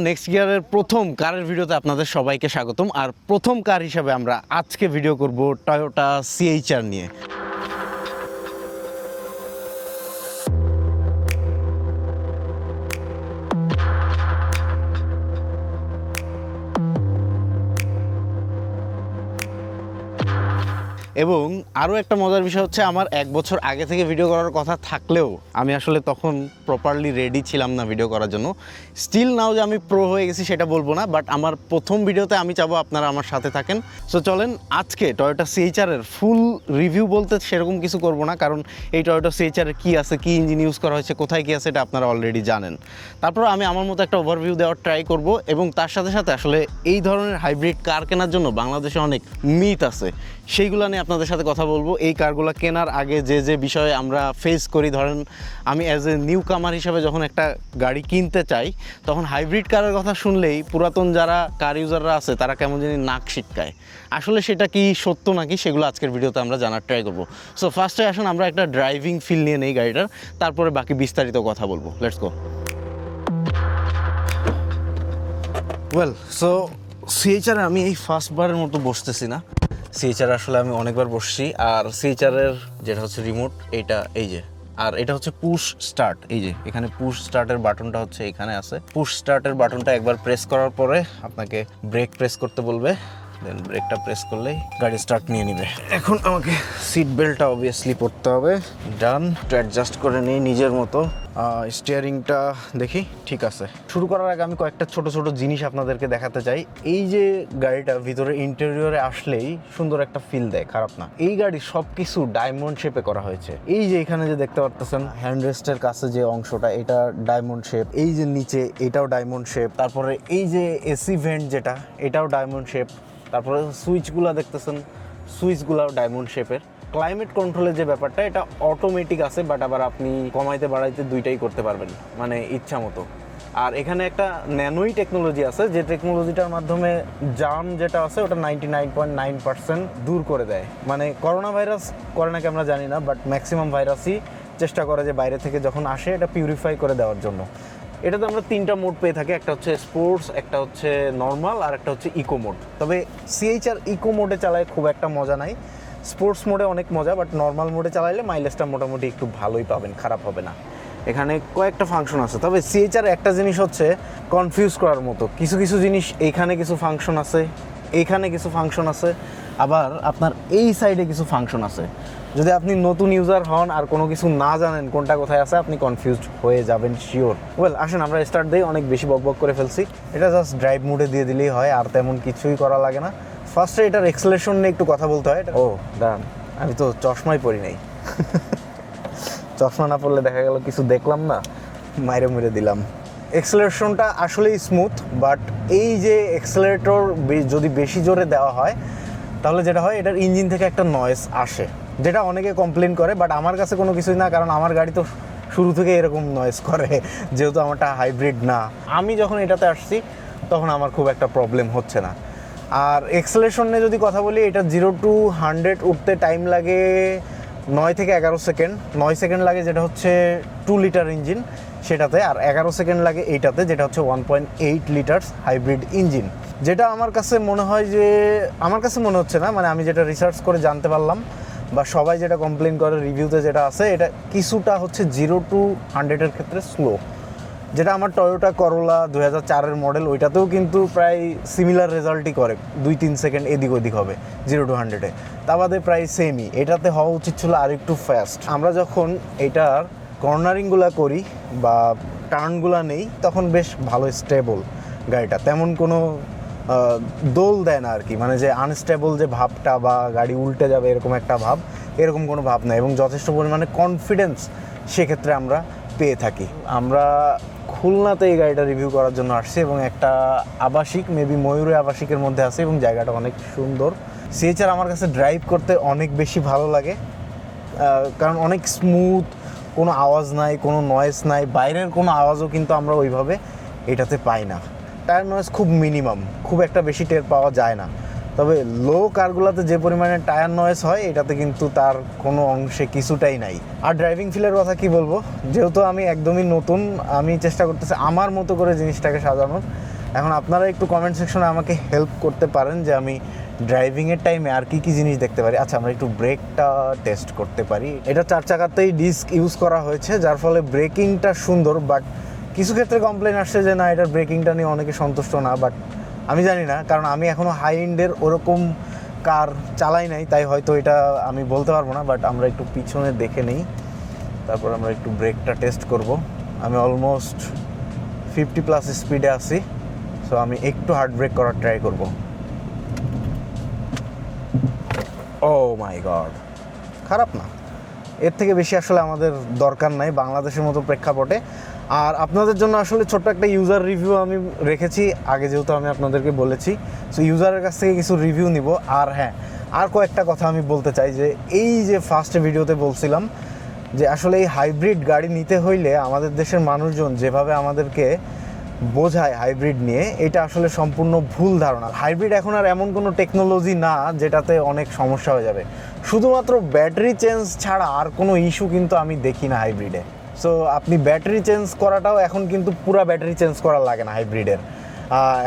Next গিয়ারের প্রথম কারের ভিডিওতে আপনাদের সবাইকে স্বাগতম। আর প্রথম কার হিসাবে আমরা আজকে ভিডিও করব টয়োটা সিএইচআর নিয়ে। এবং আরও একটা মজার বিষয় হচ্ছে, আমার 1 বছর আগে থেকে ভিডিও করার কথা থাকলেও আমি আসলে তখন প্রপারলি রেডি ছিলাম না ভিডিও করার জন্য। স্টিল নাও যে আমি প্রো হয়ে গেছি সেটা বলবো না, বাট আমার প্রথম ভিডিওতে আমি চাবো আপনারা আমার সাথে থাকেন। সো চলেন আজকে টয়োটা সিএইচআরের ফুল রিভিউ বলতে সেরকম কিছু করব না, কারণ এই টয়োটা সিএইচআরের কী আছে, কী ইঞ্জিন ইউজ করা হয়েছে, কোথায় কী আছে এটা আপনারা অলরেডি জানেন। তারপর আমি আমার মতো একটা ওভারভিউ দেওয়ার ট্রাই করব, এবং তার সাথে সাথে আসলে এই ধরনের হাইব্রিড কার কেনার জন্য বাংলাদেশে অনেক মিথ আছে, সেইগুলো নিয়ে আপনাদের সাথে কথা বলবো। এই কারগুলো কেনার আগে যে যে বিষয়ে আমরা ফেস করি, ধরেন আমি অ্যাজ এ নিউ কামার হিসাবে যখন একটা গাড়ি কিনতে চাই, তখন হাইব্রিড কারের কথা শুনলেই পুরাতন যারা কার ইউজাররা আছে তারা কেমন জানি নাক সিটকায়। আসলে সেটা কি সত্য নাকি, সেগুলো আজকের ভিডিওতে আমরা জানার ট্রাই করবো। সো ফার্স্টে আসুন আমরা একটা ড্রাইভিং ফিল নিয়ে নেই গাড়িটার, তারপরে বাকি বিস্তারিত কথা বলবো। Let's go. Well, so C-HR আমি এই ফার্স্টবারের মতো বসতেছি না। সিএইচআর আসলে আমি অনেকবার বসছি। আর সিএইচআরের যেটা হচ্ছে রিমোট, এইটা এই যে, আর এটা হচ্ছে পুশ স্টার্ট। এই যে এখানে পুশ স্টার্টের বাটনটা হচ্ছে এখানে আছে। পুশ স্টার্টের বাটনটা একবার প্রেস করার পরে আপনাকে ব্রেক প্রেস করতে বলবে, দেন ব্রেকটা প্রেস করলেই গাড়ি স্টার্ট নিয়ে নিবে। এখন আমাকে সিট বেল্টটা অবভিয়াসলি পরতে হবে। ডান, একটু অ্যাডজাস্ট করে নিই নিজের মতো। স্টিয়ারিংটা দেখি ঠিক আছে। শুরু করার আগে আমি কয়েকটা ছোট ছোট জিনিস আপনাদেরকে দেখাতে চাই। এই যে গাড়িটা ভিতরে ইন্টেরিয়রে আসলেই সুন্দর একটা ফিল দেয়, খারাপ না। এই গাড়ি সব কিছু ডায়মন্ড শেপে করা হয়েছে। এই যে এখানে যে দেখতে পাচ্ছেন হ্যান্ডরেস্টের কাছে যে অংশটা, এটা ডায়মন্ড শেপ। এই যে নিচে এটাও ডায়মন্ড শেপ। তারপরে এই যে এসি ভেন্ট যেটা, এটাও ডায়মন্ড শেপ। তারপরে সুইচগুলো দেখতেছেন, সুইচগুলোও ডায়মন্ড শেপের। ক্লাইমেট কন্ট্রোলের যে ব্যাপারটা, এটা অটোমেটিক আছে, বাট আবার আপনি কমাইতে বাড়াইতে দুইটাই করতে পারবেন, মানে ইচ্ছা মতো। আর এখানে একটা ন্যানোই টেকনোলজি আছে, যে টেকনোলজিটার মাধ্যমে জার্ম যেটা আছে ওটা 99.9% দূর করে দেয়। মানে করোনা ভাইরাস করে নাকি আমরা জানি না, বাট ম্যাক্সিমাম ভাইরাসই চেষ্টা করে যে বাইরে থেকে যখন আসে এটা পিউরিফাই করে দেওয়ার জন্য। এটাতে আমরা 3টা মোড পেয়ে থাকি, একটা হচ্ছে স্পোর্টস, একটা হচ্ছে নর্মাল, আর একটা হচ্ছে ইকো মোড। তবে সিএইচআর ইকো মোডে চালায় খুব একটা মজা নাই। স্পোর্টস মোডে অনেক মজা, বাট নর্মাল মোডে চালাইলে মাইলেজটা মোটামুটি একটু ভালোই পাবেন, খারাপ হবে না। এখানে কয়েকটা ফাংশন আছে, তবে সিএইচআর একটা জিনিস হচ্ছে কনফিউজ করার মতো। কিছু কিছু জিনিস এইখানে কিছু ফাংশন আছে, এইখানে কিছু ফাংশন আছে, আবার আপনার এই সাইডে কিছু ফাংশন আছে। যদি আপনি নতুন ইউজার হন আর কোনো কিছু না জানেন কোনটা কোথায় আছে, আপনি কনফিউজড হয়ে যাবেন শিওর। ওয়েল, আসেন আমরা স্টার্ট দিই। অনেক বেশি বকবক করে ফেলছি। এটা জাস্ট ড্রাইভ মোডে দিয়ে দিলেই হয়, আর তেমন কিছুই করা লাগে না। ফার্স্টে এটার এক্সেলারেশন নিয়ে একটু কথা বলতে হয়। ও দাঁড়ান, আমি তো চশমাই পরি নাই। চশমা না পড়লে দেখা গেল কিছু দেখলাম না, মাইরে মেরে দিলাম। এক্সেলারেশনটা আসলেই স্মুথ, বাট এই যে এক্সেলারেটর যদি বেশি জোরে দেওয়া হয়, তাহলে যেটা হয় এটার ইঞ্জিন থেকে একটা নয়েজ আসে, যেটা অনেকে কমপ্লেন করে। বাট আমার কাছে কোনো কিছুই না, কারণ আমার গাড়ি তো শুরু থেকে এরকম নয়েজ করে, যেহেতু আমারটা হাইব্রিড না। আমি যখন এটাতে আসছি তখন আমার খুব একটা প্রবলেম হচ্ছে না। আর এক্সেলারেশন নিয়ে যদি কথা বলি, এটা 0 to 100 উঠতে টাইম লাগে 9 থেকে 11 সেকেন্ড। 9 সেকেন্ড লাগে যেটা হচ্ছে 2 লিটার ইঞ্জিন সেটাতে, আর 11 সেকেন্ড লাগে এইটাতে, যেটা হচ্ছে 1.8 লিটার্স হাইব্রিড ইঞ্জিন। যেটা আমার কাছে মনে হয় যে, আমার কাছে মনে হচ্ছে না, মানে আমি যেটা রিসার্চ করে জানতে পারলাম বা সবাই যেটা কমপ্লেন করে রিভিউতে যেটা আছে, এটা কিছুটা হচ্ছে 0 to 100-এর ক্ষেত্রে স্লো। যেটা আমার টয়োটা করোলা 2004-এর মডেল, ওইটাতেও কিন্তু প্রায় সিমিলার রেজাল্টই করে, 2-3 সেকেন্ড এদিক ওদিক হবে 0 to 100-এ। তা বাদে প্রায় সেমই। এটাতে হওয়া উচিত ছিল আর একটু ফাস্ট। আমরা যখন এটার কর্নারিংগুলো করি বা টার্নগুলো নেই, তখন বেশ ভালো স্টেবল গাড়িটা, তেমন কোনো দোল দেয় না আর কি, মানে যে আনস্টেবল যে ভাবটা বা গাড়ি উল্টে যাবে এরকম একটা ভাব, এরকম কোনো ভাব নেই। এবং যথেষ্ট পরিমাণে কনফিডেন্স সেক্ষেত্রে আমরা পেয়ে থাকি। আমরা খুলনাতে এই গাড়িটা রিভিউ করার জন্য আসছি, এবং একটা আবাসিক, মেবি ময়ূরে আবাসিকের মধ্যে আছে, এবং জায়গাটা অনেক সুন্দর। সিএইচআর আমার কাছে ড্রাইভ করতে অনেক বেশি ভালো লাগে, কারণ অনেক স্মুথ, কোনো আওয়াজ নাই, কোনো নয়েজ নাই। বাইরের কোনো আওয়াজও কিন্তু আমরা ওইভাবে এটাতে পাই না। টায়ার নয়েজ খুব মিনিমাম, খুব একটা বেশি টের পাওয়া যায় না। তবে লো কারগুলোতে যে পরিমাণে টায়ার নয়েজ হয়, এটাতে কিন্তু তার কোনো অংশে কিছুটাই নাই। আর ড্রাইভিং ফিলের কথা কি বলবো, যেহেতু আমি একদমই নতুন, আমি চেষ্টা করতেছি আমার মতো করে জিনিসটাকে সাজানোর। এখন আপনারা একটু কমেন্ট সেকশনে আমাকে হেল্প করতে পারেন যে আমি ড্রাইভিংয়ের টাইমে আর কি জিনিস দেখতে পারি। আচ্ছা, আমরা একটু ব্রেকটা টেস্ট করতে পারি। এটা 4 চাকাতেই ডিস্ক ইউজ করা হয়েছে, যার ফলে ব্রেকিংটা সুন্দর, বাট কিছু ক্ষেত্রে কমপ্লেন আসছে যে না, এটার ব্রেকিংটা নিয়ে অনেকে সন্তুষ্ট না। বাট আমি জানি না, কারণ আমি এখনও হাই এন্ডের ওরকম কার চালাই নাই, তাই হয়তো এটা আমি বলতে পারবো না। বাট আমরা একটু পিছনে দেখে নিই, তারপর আমরা একটু ব্রেকটা টেস্ট করব। আমি অলমোস্ট 50+ স্পিডে আছি, সো আমি একটু হার্ড ব্রেক করার ট্রাই করব। ও মাই গড, খারাপ না, এর থেকে বেশি আসলে আমাদের দরকার নাই বাংলাদেশের মতো প্রেক্ষাপটে। আর আপনাদের জন্য আসলে ছোট্ট একটা ইউজার রিভিউ আমি রেখেছি আগে, যেহেতু আমি আপনাদেরকে বলেছি, সো ইউজারের কাছ থেকে কিছু রিভিউ নিব। আর হ্যাঁ, আর কয়েকটা কথা আমি বলতে চাই যে এই যে ফার্স্ট ভিডিওতে বলছিলাম যে আসলে এই হাইব্রিড গাড়ি নিতে হইলে আমাদের দেশের মানুষজন যেভাবে আমাদেরকে বোঝায় হাইব্রিড নিয়ে, এটা আসলে সম্পূর্ণ ভুল ধারণা। হাইব্রিড এখন আর এমন কোনো টেকনোলজি না যেটাতে অনেক সমস্যা হয়ে যাবে। শুধুমাত্র ব্যাটারি চেঞ্জ ছাড়া আর কোনো ইস্যু কিন্তু আমি দেখি না হাইব্রিডে। সো আপনি ব্যাটারি চেঞ্জ করাটাও এখন কিন্তু পুরো ব্যাটারি চেঞ্জ করা লাগে না হাইব্রিডের।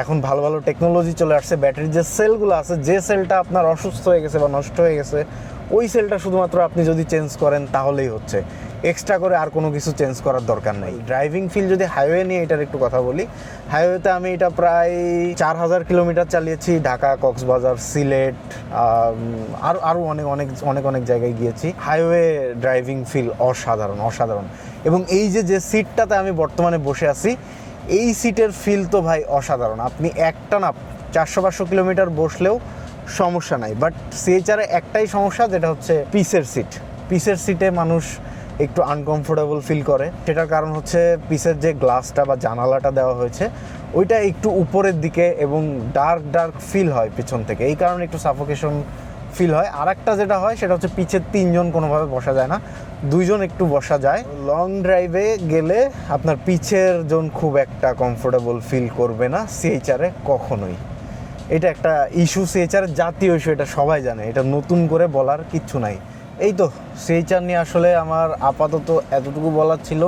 এখন ভালো ভালো টেকনোলজি চলে আসছে। ব্যাটারির যে সেলগুলো আছে, যে সেলটা আপনার অসুস্থ হয়ে গেছে বা নষ্ট হয়ে গেছে, ওই সেলটা শুধুমাত্র আপনি যদি চেঞ্জ করেন তাহলেই হচ্ছে, এক্সট্রা করে আর কোনো কিছু চেঞ্জ করার দরকার নেই। ড্রাইভিং ফিল যদি হাইওয়ে নিয়ে এটার একটু কথা বলি, হাইওয়েতে আমি এটা প্রায় 4000 কিলোমিটার চালিয়েছি। ঢাকা, কক্সবাজার, সিলেট, আরও অনেক অনেক অনেক অনেক জায়গায় গিয়েছি। হাইওয়ে ড্রাইভিং ফিল অসাধারণ অসাধারণ। এবং এই যে সিটটাতে আমি বর্তমানে বসে আছি, এই সিটের ফিল তো ভাই অসাধারণ। আপনি একটানা 400-500 কিলোমিটার বসলেও সমস্যা নাই। বাট সিএইচআরে একটাই সমস্যা, যেটা হচ্ছে পিসের সিটে মানুষ একটু আনকমফোর্টেবল ফিল করে। সেটার কারণ হচ্ছে পিসের যে গ্লাসটা বা জানালাটা দেওয়া হয়েছে, ওইটা একটু উপরের দিকে এবং ডার্ক ফিল হয় পিছন থেকে, এই কারণে একটু সাফোকেশন ফিল হয়। আর একটা যেটা হয় সেটা হচ্ছে পিছের 3 জন কোনোভাবে বসা যায় না, 2 জন একটু বসা যায়। লং ড্রাইভে গেলে আপনার পিছের জন খুব একটা কমফোর্টেবল ফিল করবে না সিএইচআরে কখনোই। এটা একটা ইস্যু, সিএইচআর জাতীয় ইস্যু, এটা সবাই জানে, এটা নতুন করে বলার কিচ্ছু নাই। এই তো সিএইচআর নিয়ে আসলে আমার আপাতত এতটুকু বলার ছিল।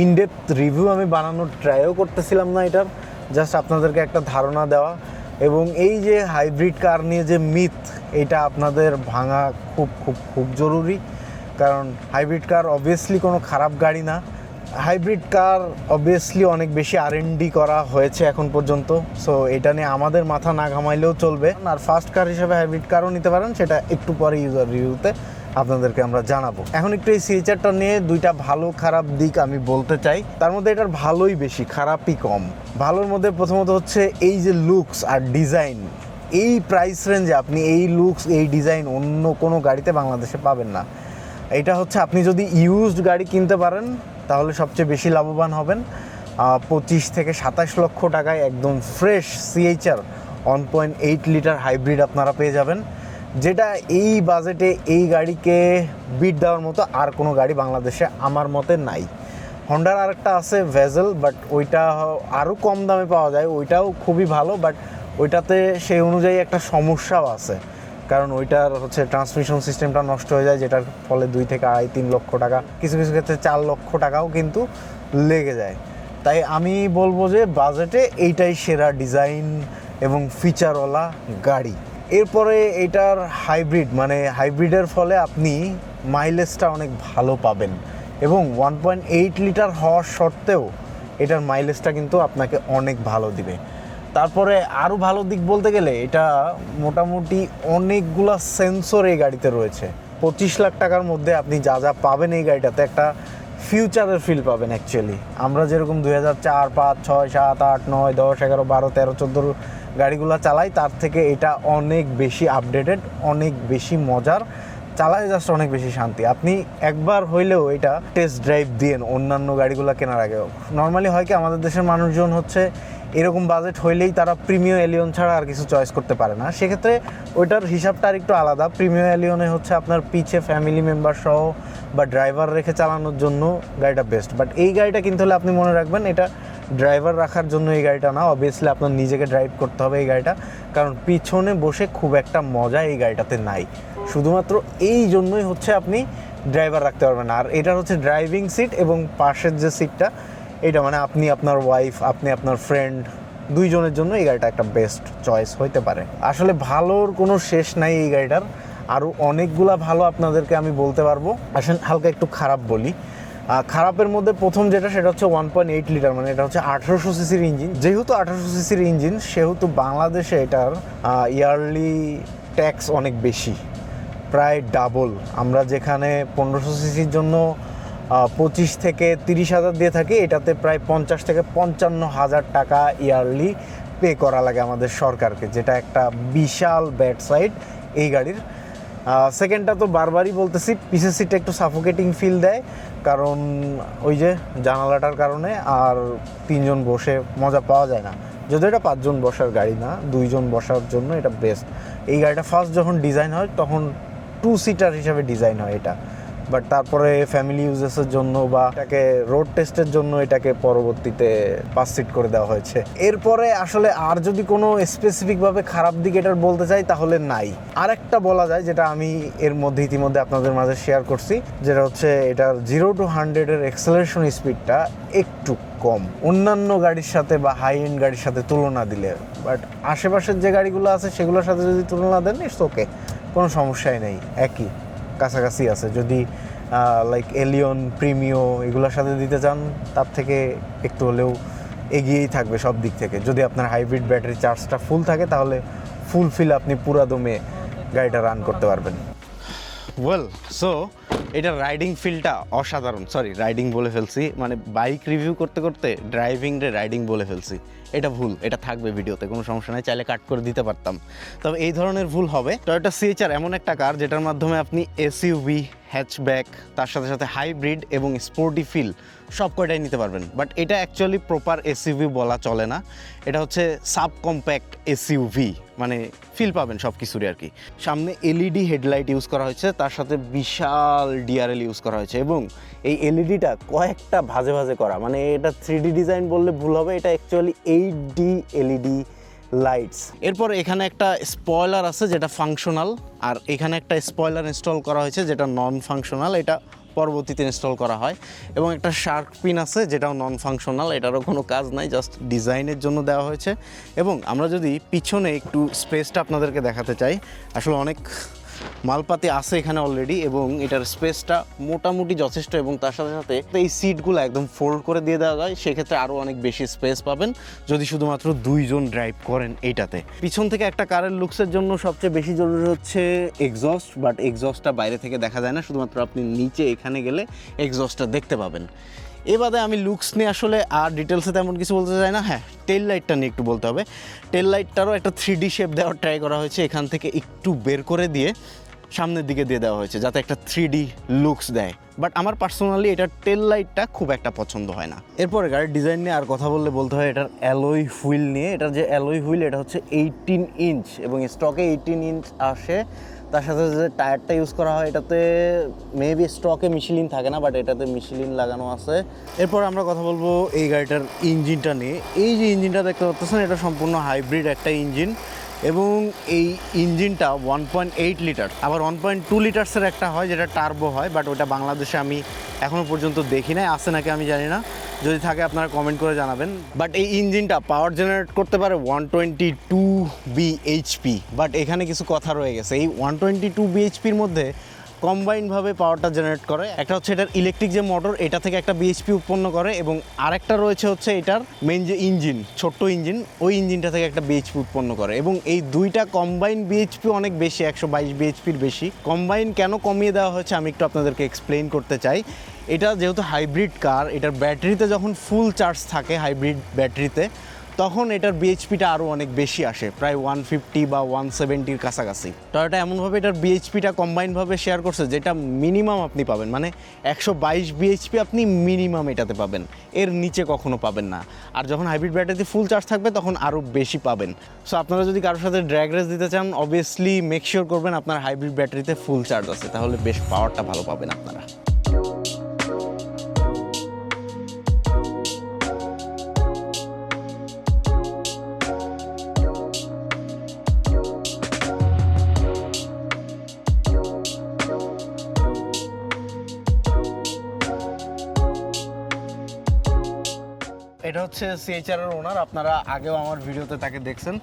ইনডেপথ রিভিউ আমি বানানোর ট্রাইও করতেছিলাম না, এটার জাস্ট আপনাদেরকে একটা ধারণা দেওয়া। এবং এই যে হাইব্রিড কার নিয়ে যে মিথ, এটা আপনাদের ভাঙা খুব খুব খুব জরুরি। কারণ হাইব্রিড কার অবভিয়াসলি কোনো খারাপ গাড়ি না। হাইব্রিড কার অবভিয়াসলি অনেক বেশি R&D করা হয়েছে এখন পর্যন্ত, সো এটা নিয়ে আমাদের মাথা না ঘামাইলেও চলবে। আর ফার্স্ট কার হিসেবে হাইব্রিড কারও নিতে পারেন, সেটা একটু পরে ইউজার রিভিউতে আপনাদেরকে আমরা জানাবো। এখন একটু এই সিএইচআরটা নিয়ে দুইটা ভালো খারাপ দিক আমি বলতে চাই। তার মধ্যে এটার ভালোই বেশি, খারাপই কম। ভালোর মধ্যে প্রথমত হচ্ছে এই যে লুকস আর ডিজাইন, এই প্রাইস রেঞ্জে আপনি এই লুকস এই ডিজাইন অন্য কোনো গাড়িতে বাংলাদেশে পাবেন না। এটা হচ্ছে আপনি যদি ইউজড গাড়ি কিনতে পারেন তাহলে সবচেয়ে বেশি লাভবান হবেন। 25 থেকে 27 লক্ষ টাকায় একদম ফ্রেশ সিএইচআর 1.8 লিটার হাইব্রিড আপনারা পেয়ে যাবেন, যেটা এই বাজেটে এই গাড়িকে বিট দেওয়ার মতো আর কোনো গাড়ি বাংলাদেশে আমার মতে নাই। হন্ডার আরেকটা আছে ভেজেল, বাট ওইটা আরও কম দামে পাওয়া যায়, ওইটাও খুবই ভালো। বাট ওইটাতে সেই অনুযায়ী একটা সমস্যাও আছে, কারণ ওইটার হচ্ছে ট্রান্সমিশন সিস্টেমটা নষ্ট হয়ে যায়, যেটার ফলে 2 থেকে 2.5-3 লক্ষ টাকা, কিছু কিছু ক্ষেত্রে 4 লক্ষ টাকাও কিন্তু লেগে যায়। তাই আমি বলবো যে বাজেটে এইটাই সেরা ডিজাইন এবং ফিচারওয়ালা গাড়ি। এরপরে এটার হাইব্রিড, মানে হাইব্রিডের ফলে আপনি মাইলেজটা অনেক ভালো পাবেন, এবং 1.8 লিটার হওয়ার সত্ত্বেও এটার মাইলেজটা কিন্তু আপনাকে অনেক ভালো দিবে। তারপরে আরও ভালো দিক বলতে গেলে এটা মোটামুটি অনেকগুলা সেন্সর এই গাড়িতে রয়েছে। 25 লাখ টাকার মধ্যে আপনি যা যা পাবেন এই গাড়িটাতে, একটা ফিউচারের ফিল পাবেন। অ্যাকচুয়ালি আমরা যেরকম 2004, 5, 6, 7, 8, 9, 10, 11, 12, 13, 14 গাড়িগুলো চালাই, তার থেকে এটা অনেক বেশি আপডেটেড, অনেক বেশি মজার, চালায় জাস্ট অনেক বেশি শান্তি। আপনি একবার হইলেও এটা টেস্ট ড্রাইভ দিয়েন অন্যান্য গাড়িগুলো কেনার আগেও। নর্মালি হয় কি, আমাদের দেশের মানুষজন হচ্ছে এরকম বাজেট হইলেই তারা প্রিমিয়াম এলিয়ন ছাড়া আর কিছু চয়েস করতে পারে না। সেক্ষেত্রে ওইটার হিসাবটা আর একটু আলাদা। প্রিমিয়াম এলিয়নে হচ্ছে আপনার পিছে ফ্যামিলি মেম্বার সহ বা ড্রাইভার রেখে চালানোর জন্য গাড়িটা বেস্ট। বাট এই গাড়িটা কিনতে হলে আপনি মনে রাখবেন, এটা ড্রাইভার রাখার জন্য এই গাড়িটা না, অবভিয়াসলি আপনার নিজেকে ড্রাইভ করতে হবে এই গাড়িটা, কারণ পিছনে বসে খুব একটা মজা এই গাড়িটাতে নাই। শুধুমাত্র এই জন্যই হচ্ছে আপনি ড্রাইভার রাখতে পারবেন না। আর এটার হচ্ছে ড্রাইভিং সিট এবং পাশের যে সিটটা, এটা মানে আপনি আপনার ওয়াইফ, আপনি আপনার ফ্রেন্ড দুইজনের জন্য এই গাড়িটা একটা বেস্ট চয়েস হইতে পারে। আসলে ভালোর কোনো শেষ নাই এই গাড়িটার, আরও অনেকগুলা ভালো আপনাদেরকে আমি বলতে পারবো। আসেন হালকা একটু খারাপ বলি। খারাপের মধ্যে প্রথম যেটা সেটা হচ্ছে 1.8 লিটার, মানে এটা হচ্ছে 1800 সিসির ইঞ্জিন। যেহেতু 1800 সিসির ইঞ্জিন সেহেতু বাংলাদেশে এটার ইয়ারলি ট্যাক্স অনেক বেশি, প্রায় ডাবল। আমরা যেখানে 1500 সিসির জন্য 25 থেকে 30,000 দিয়ে থাকি, এটাতে প্রায় 50 থেকে 55,000 টাকা ইয়ারলি পে করা লাগে আমাদের সরকারকে, যেটা একটা বিশাল ব্যাড সাইড এই গাড়ির। সেকেন্ডটা তো বারবারই বলতেছি, পিসের সিটটা একটু সাফোকেটিং ফিল দেয়, কারণ ওই যে জানালাটার কারণে, আর 3 জন বসে মজা পাওয়া যায় না। যদিও এটা 5 জন বসার গাড়ি না, 2 জন বসার জন্য এটা বেস্ট। এই গাড়িটা ফার্স্ট যখন ডিজাইন হয় তখন 2 সিটার হিসাবে ডিজাইন হয় এটা, বাট তারপরে ফ্যামিলি ইউজেসের জন্য বা এটাকে রোড টেস্টের জন্য এটাকে পরবর্তীতে 5 সিট করে দেওয়া হয়েছে। এরপরে আসলে আর যদি কোনো স্পেসিফিকভাবে খারাপ দিক এটার বলতে চাই তাহলে নাই। আর একটা বলা যায় যেটা আমি এর মধ্যে ইতিমধ্যে আপনাদের মাঝে শেয়ার করছি, যেটা হচ্ছে এটার 0 to 100 এর অ্যাক্সেলারেশন স্পিডটা একটু কম অন্যান্য গাড়ির সাথে বা হাই এন্ড গাড়ির সাথে তুলনা দিলে। বাট আশেপাশের যে গাড়িগুলো আছে সেগুলোর সাথে যদি তুলনা দেন ইটস ওকে, কোনো সমস্যাই নেই, একই কাছাকাছি আছে। যদি লাইক এলিয়ন, প্রিমিও এগুলোর সাথে দিতে চান তার থেকে একটু হলেও এগিয়েই থাকবে সব দিক থেকে। যদি আপনার হাইব্রিড ব্যাটারি চার্জটা ফুল থাকে তাহলে ফুলফিল আপনি পুরা দমে গাড়িটা রান করতে পারবেন। ওয়েল, সো এটার রাইডিং ফিলটা অসাধারণ। সরি, রাইডিং বলে ফেলছি, মানে বাইক রিভিউ করতে করতে রাইডিং বলে ফেলছি। এটা ভুল, এটা থাকবে ভিডিওতে, কোনো সমস্যা নাই, চাইলে কাট করে দিতে পারতাম। তবে এই ধরনের ভুল হবে। টয়োটা সিএচআর এমন একটা কার যেটার মাধ্যমে আপনি এসইউভি, হ্যাচব্যাক, তার সাথে সাথে হাইব্রিড এবং স্পোর্টি ফিল সব কয়টাই নিতে পারবেন। বাট এটা অ্যাকচুয়ালি প্রপার এসইউভি বলা চলে না, এটা হচ্ছে সাব কম্প্যাক্ট এসইউভি, মানে ফিল পাবেন সব কিছুরই আর কি। সামনে এলইডি হেডলাইট ইউজ করা হয়েছে, তার সাথে বিশাল ডিআরএল ইউজ করা হয়েছে, এবং এই এলইডিটা কয়েকটা ভাজে ভাজে করা, মানে এটা 3D ডিজাইন বললে ভুল হবে, এটা অ্যাকচুয়ালি 8D এলইডি লাইটস। এরপর এখানে একটা স্পয়লার আছে যেটা ফাংশনাল, আর এখানে একটা স্পয়লার ইনস্টল করা হয়েছে যেটা নন ফাংশনাল, এটা পরবর্তীতে ইনস্টল করা হয়। এবং একটা শার্ক পিন আছে যেটাও নন ফাংশনাল, এটারও কোনো কাজ নাই, জাস্ট ডিজাইনের জন্য দেওয়া হয়েছে। এবং আমরা যদি পিছনে একটু স্পেসটা আপনাদেরকে দেখাতে চাই, আসলে অনেক মালপাতি আছে এখানে অলরেডি, এবং এটার স্পেসটা মোটামুটি যথেষ্ট। এবং তার সাথে সাথে এই সিটগুলো একদম ফোল্ড করে দিয়ে দেওয়া যায়, সেক্ষেত্রে আরও অনেক বেশি স্পেস পাবেন যদি শুধুমাত্র 2 জন ড্রাইভ করেন এইটাতে। পিছন থেকে একটা কারের লুকসের জন্য সবচেয়ে বেশি জরুরি হচ্ছে এক্সস্ট, বাট এক্সস্টটা বাইরে থেকে দেখা যায় না, শুধুমাত্র আপনি নিচে এখানে গেলে এক্সস্টটা দেখতে পাবেন। এবারে আমি লুকস নিয়ে আসলে আর ডিটেলসে তেমন কিছু বলতে চাই না। হ্যাঁ, টেল লাইটটা নিয়ে একটু বলতে হবে। টেল লাইটটারও একটা 3D শেপ দেওয়ার ট্রাই করা হয়েছে, এখান থেকে একটু বের করে দিয়ে সামনের দিকে দিয়ে দেওয়া হয়েছে যাতে একটা 3D লুকস দেয়। বাট আমার পার্সোনালি এটার টেল লাইটটা খুব একটা পছন্দ হয় না। এরপরে গাড়ির ডিজাইন নিয়ে আর কথা বললে বলতে হয় এটার অ্যালয় হুইল নিয়ে। এটার যে অ্যালয় হুইল এটা হচ্ছে 18 ইঞ্চ, এবং স্টকে 18 ইঞ্চ আসে। তার সাথে যে টায়ারটা ইউজ করা হয় এটাতে মেবি স্টকে মিশিলিন থাকে না, বাট এটাতে মিশিলিন লাগানো আছে। এরপর আমরা কথা বলবো এই গাড়িটার ইঞ্জিনটা নিয়ে। এই যে ইঞ্জিনটা দেখতে পাচ্ছেন এটা সম্পূর্ণ হাইব্রিড একটা ইঞ্জিন, এবং এই ইঞ্জিনটা 1.8 লিটার, আবার 1.2 লিটার্সের একটা হয় যেটা টার্বো হয়, বাট ওটা বাংলাদেশে আমি এখনও পর্যন্ত দেখি নাই, আছে নাকি আমি জানি না, যদি থাকে আপনারা কমেন্ট করে জানাবেন। বাট এই ইঞ্জিনটা পাওয়ার জেনারেট করতে পারে 122 bhp, বাট এখানে কিছু কথা রয়ে গেছে। এই 122 bhpর মধ্যে কম্বাইনভাবে পাওয়ারটা জেনারেট করে। একটা হচ্ছে এটার ইলেকট্রিক যে মোটর, এটা থেকে একটা বিএইচপি উৎপন্ন করে, এবং আরেকটা রয়েছে হচ্ছে এটার মেইন যে ইঞ্জিন, ছোট্ট ইঞ্জিন, ওই ইঞ্জিনটা থেকে একটা বিএইচপি উৎপন্ন করে। এবং এই দুইটা কম্বাইন বিএইচপি অনেক বেশি, 122 বিএইচপির বেশি। কম্বাইন কেন কমিয়ে দেওয়া হয়েছে আমি একটু আপনাদেরকে এক্সপ্লেইন করতে চাই। এটা যেহেতু হাইব্রিড কার, এটার ব্যাটারিতে যখন ফুল চার্জ থাকে হাইব্রিড ব্যাটারিতে, তখন এটার বিএইচপিটা আরও অনেক বেশি আসে, প্রায় 150 বা 170-র কাছাকাছি। টয়োটা এমনভাবে এটার বিএইচপিটা কম্বাইনভাবে শেয়ার করছে যেটা মিনিমাম আপনি পাবেন, মানে 122 বিএইচপি আপনি মিনিমাম এটাতে পাবেন, এর নিচে কখনো পাবেন না। আর যখন হাইব্রিড ব্যাটারিতে ফুল চার্জ থাকবে তখন আরও বেশি পাবেন। সো আপনারা যদি কারোর সাথে ড্র্যাগ রেস দিতে চান, অবভিয়াসলি মেক শিওর করবেন আপনার হাইব্রিড ব্যাটারিতে ফুল চার্জ আছে, তাহলে বেশ পাওয়ারটা ভালো পাবেন আপনারা। এটা এটা হচ্ছে সিএইচআর এর ওনার, আপনারা আগেও আমার ভিডিওতে তাকে দেখছেন।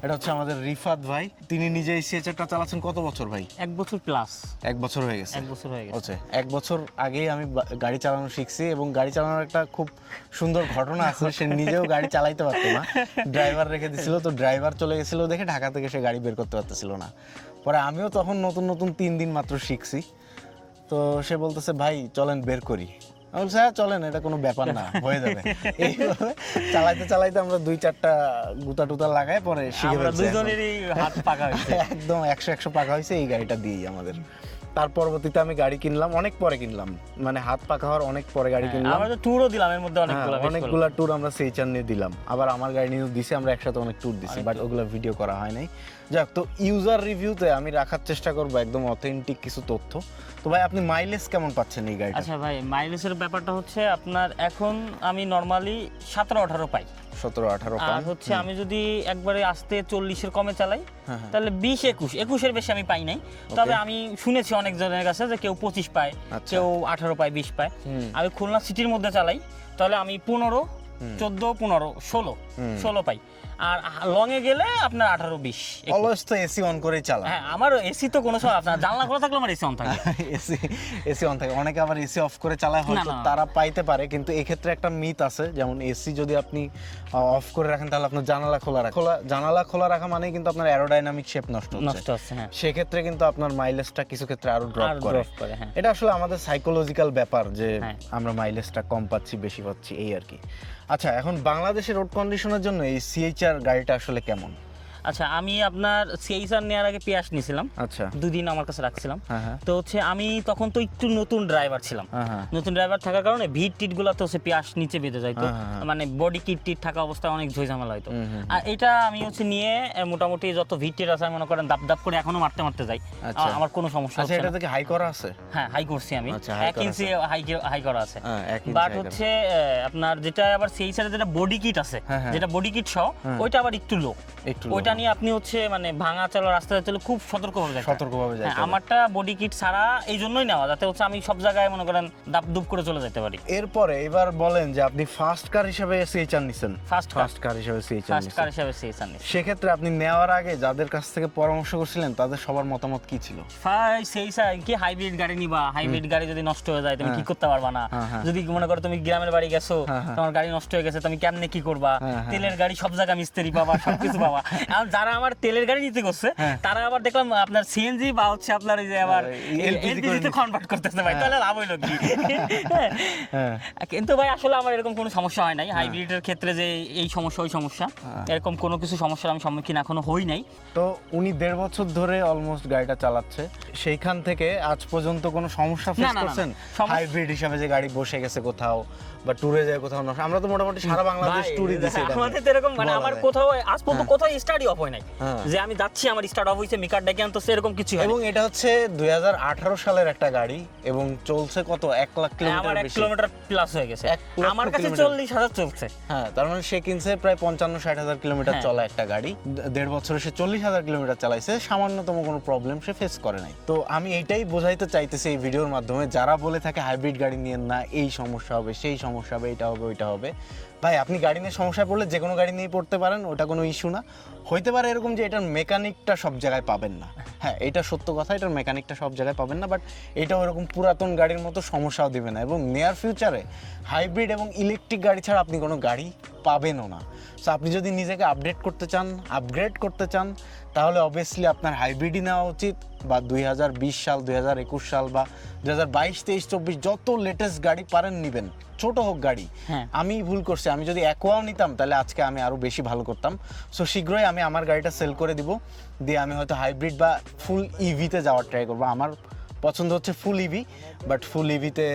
এটা হচ্ছে আমাদের রিফাত ভাই, তিনি নিজেই সিএইচআরটা চালাচ্ছেন কত বছর ভাই? 1 বছর প্লাস। 1 বছর হয়ে গেছে। 1 বছর হয়ে গেছে। আচ্ছা, 1 বছর আগেই আমি গাড়ি চালানো শিখছি, এবং গাড়ি চালানোর একটা খুব সুন্দর ঘটনা আছে। সে নিজেও গাড়ি চালাইতে পারতো না, ড্রাইভার রেখে দিছিল, তো ড্রাইভার চলে গেছিল দেখে ঢাকা থেকে সে গাড়ি বের করতে পারতেছিল না। পরে আমিও তখন নতুন নতুন 3 দিন মাত্র শিখছি, তো সে বলতেছে ভাই চলেন বের করি। আমি বলছি হ্যাঁ চলেন, এটা কোনো ব্যাপার না, হয়ে যাবে। এইভাবে চালাইতে চালাইতে আমরা 2-4টা গুতা টুতা লাগাই পরে শিখে আমরা ফেলছি। দুজনেরই হাত পাকা হয়েছে। একদম 100 পাকা হয়েছে এই গাড়িটা দিয়েই আমাদের। তার পরবর্তীতে আমি গাড়ি কিনলাম, অনেক পরে কিনলাম, মানে হাত পাকা হওয়ার অনেক পরে গাড়ি কিনলাম। আমরা তো ট্যুরও দিলাম এর মধ্যে অনেকগুলা ট্যুর আমরা সিএইচআর নিয়ে দিলাম, আবার আমার গাড়ি নিয়েও দিছি, আমরা একসাথে অনেক ট্যুর দিছি, বাট ওগুলো ভিডিও করা হয় নাই। যাক, তো ইউজার রিভিউতে আমি রাখার চেষ্টা করবো একদম অথেন্টিক কিছু তথ্য। তো ভাই আপনি মাইলেজ কেমন পাচ্ছেন এই গাড়িটা? আচ্ছা ভাই, মাইলেজের ব্যাপারটা হচ্ছে আপনার এখন আমি নরমালি 17-18 পাই। 17-18 আর হচ্ছে আমি যদি একবারে আস্তে 40-এর কমে চালাই তাহলে 20-21-এর বেশি আমি পাই নাই। তবে আমি শুনেছি অনেক জনের কাছে যে কেউ 25 পায়, কেউ 18 পায়, 20 পায়। আমি খুলনা সিটির মধ্যে চালাই তাহলে আমি 15, 14, 15, 16 পাই। আর লং এ গেলে আপনার 18-20। অলওয়েজ তো এসি অন করেই চালান? হ্যাঁ, আমার এসি তো কোনো সময় আপনার জানলা খোলা থাকলে আমার এসি অন থাকে। এসি অন থাকে, অনেকে আবার এসি অফ করে চালায়, হয়তো তারা পাইতে পারে, কিন্তু এক্ষেত্রে একটা মিথ আছে, যেমন এসি যদি আপনি অফ করে রাখেন তাহলে আপনার জানালা খোলা রাখা, জানালা খোলা রাখা মানে কিন্তু আপনার অ্যারোডাইনামিক শেপ নষ্ট হচ্ছে। হ্যাঁ, সেক্ষেত্রে কিন্তু আপনার মাইলেজটা কিছু ক্ষেত্রে আরো ড্রপ করে। হ্যাঁ। এটা আসলে আমাদের সাইকোলজিক্যাল ব্যাপার যে আমরা মাইলেজটা কম পাচ্ছি বেশি পাচ্ছি, এই আর কি। আচ্ছা, এখন বাংলাদেশের রোড কন্ডিশনের জন্য এই সিএইচআর গাড়িটা আসলে কেমন? আচ্ছা, আমি আপনার সিএইচআর নেওয়ার আগে পিয়াস নিয়েছিলাম। আচ্ছা, 2 দিন আমার কাছে রাখছিলাম। তো হচ্ছে আমি তখন তো একটু নতুন ড্রাইভার ছিলাম, নতুন ড্রাইভার থাকার কারণে ভিট টিট গুলো তো হচ্ছে পিয়াস নিচে বেঁধে যাইতো, মানে বডি কিট টিট থাকা অবস্থায় অনেক ঝই ঝামেলা হইতো। আর এটা আমি হচ্ছে নিয়ে মোটামুটি যত ভিট টিট আছে মনে করেন দাপ দাপ করে এখনো মারতে মারতে যাই, আমার কোনো সমস্যা হচ্ছে না। এটা থেকে হাই করা আছে? হ্যাঁ, হাই করছি আমি, 1 ইঞ্চি হাই করা আছে। বাট হচ্ছে আপনার যেটা আবার সিএইচআর যেটা বডি কিট আছে, যেটা বডি কিট সহ, ওইটা আবার একটু লো। ওইটা নিয়ে আপনি হচ্ছে মানে ভাঙা চলো রাস্তায় চলে খুব সতর্কভাবে যায়। আমারটা বডি কিট ছাড়া এই জন্যই নেওয়া, যাতে হচ্ছে আমি সব জায়গায় মনে করেন দাপ দুপ করে চলে যেতে পারি। এরপরে এবার বলেন যে আপনি ফার্স্ট কার হিসেবে সিএইচআর নিছেন, ফার্স্ট কার হিসেবে সিএইচআর নিছেন, সেক্ষেত্রে আপনি নেওয়ার আগে যাদের কাছ থেকে পরামর্শ করছিলেন তাদের সবার মতামত কি ছিল? সিএইচআর কি হাইব্রিড গাড়ি নিবা, হাইব্রিড গাড়ি যদি নষ্ট হয়ে যায় তুমি কি করতে পারবা না। যদি মনে করো তুমি গ্রামের বাড়ি গেছো, তোমার গাড়ি নষ্ট হয়ে গেছে, তুমি কেমনে কি করবা, তেলের গাড়ি সব জায়গায় মিস্ত্রি পাবা, সবকিছু পাবা। আর যারা আমার তেলের গাড়ি নিতে করছে তারা আবার দেখলাম আপনার সিএনজি বা হচ্ছে আপনার এই যে আবার এলপিজি তে কনভার্ট করতেছে, ভাই তাহলে লাভ হইলো কি? কিন্তু ভাই আসলে আমার এরকম কোনো সমস্যা হয় নাই হাইব্রিডের ক্ষেত্রে, যে এই সমস্যা ওই সমস্যা, এরকম কোনো কিছু সমস্যার আমি সম্মুখীন এখনো হই নাই। তো উনি 1.5 বছর ধরে অলমোস্ট গাড়িটা চালাচ্ছে, সেইখান থেকে আজ পর্যন্ত কোনো সমস্যা ফেস করছেন হাইব্রিড হিসাবে, যে গাড়ি বসে গেছে কোথাও বা ট্যুরে যায় কোথাও? আমরা তো মোটামুটি সারা বাংলাদেশ ট্যুরে দিছি, আমাদের তো এরকম মানে আমার কোথাও আজ পর্যন্ত কোথাও স্টার্টই অফ হয় নাই, যে আমি যাচ্ছি আমার স্টার্ট অফ হইছে মিকার ডেকে আনতেছে, এরকম কিছু হয়। এবং এটা হচ্ছে 2018 সালের একটা গাড়ি এবং চলছে কত 1 লাখ কিলোমিটার, আমার 1 কিলোমিটার প্লাস হয়ে গেছে, আমার কাছে 40,000 চলছে। হ্যাঁ, তার মানে সে কিনছে প্রায় 55-60 কিলোমিটার চলা একটা গাড়ি, 1.5 বছরে সে 40,000 কিলোমিটার চালাইছে, সামান্যতম কোনো প্রবলেম সে ফেস করে নাই। তো আমি এইটাই বোঝাইতে চাইতেছি এই ভিডিওর মাধ্যমে, যারা বলে থাকে হাইব্রিড গাড়ি নিয়েন না, এই সমস্যা হবে সেই সমস্যা হবে, এটা হবে ওইটা হবে, ভাই আপনি গাড়ি নিয়ে সমস্যায় পড়লে যে কোনো গাড়ি নিয়ে পড়তে পারেন, ওটা কোনো ইস্যু না। হইতে পারে এরকম যে এটার মেকানিকটা সব জায়গায় পাবেন না, হ্যাঁ এটা সত্য কথা, এটার মেকানিকটা সব জায়গায় পাবেন না, বাট এটাও এরকম পুরাতন গাড়ির মতো সমস্যাও দিবে না। এবং নিয়ার ফিউচারে হাইব্রিড এবং ইলেকট্রিক গাড়ি ছাড়া আপনি কোনো গাড়ি পাবেনও না। সো আপনি যদি নিজেকে আপডেট করতে চান, আপগ্রেড করতে চান, তাহলে অবভিয়াসলি আপনার হাইব্রিডই নেওয়া উচিত, বা 2020 সাল, 2021 সাল বা 2022, 23, 24 যত লেটেস্ট গাড়ি পারেন নিবেন, ছোট হোক গাড়ি। আমি ভুল করছি, আমি যদি অ্যাকোয়াও নিতাম তাহলে আজকে আমি আরো বেশি ভালো করতাম। সো শীঘ্রই আমি আমার গাড়িটা সেল করে দিব, দিয়ে আমি হয়তো হাইব্রিড বা ফুল ইভিতে যাওয়ার ট্রাই করবো। আমার পছন্দ হচ্ছে ফুল ইভি, বাট ফুল ইভিতে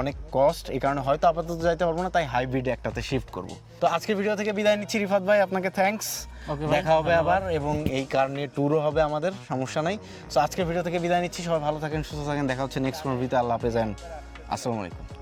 অনেক কস্ট, এই কারণে হয়তো আপাতত যাইতে পারবো না, তাই হাইব্রিডে একটাতে শিফট করব। তো আজকের ভিডিও থেকে বিদায় নিচ্ছি রিফাত ভাই, আপনাকে থ্যাঙ্কস, দেখা হবে আবার, এবং এই কার নিয়ে ট্যুরও হবে আমাদের, সমস্যা নাই। সো আজকের ভিডিও থেকে বিদায় নিচ্ছি, সবাই ভালো থাকেন, সুস্থ থাকেন, দেখা হচ্ছে নেক্সট কোনো ভিডিওতে। আল্লাহ হাফেজ, আসসালামু আলাইকুম।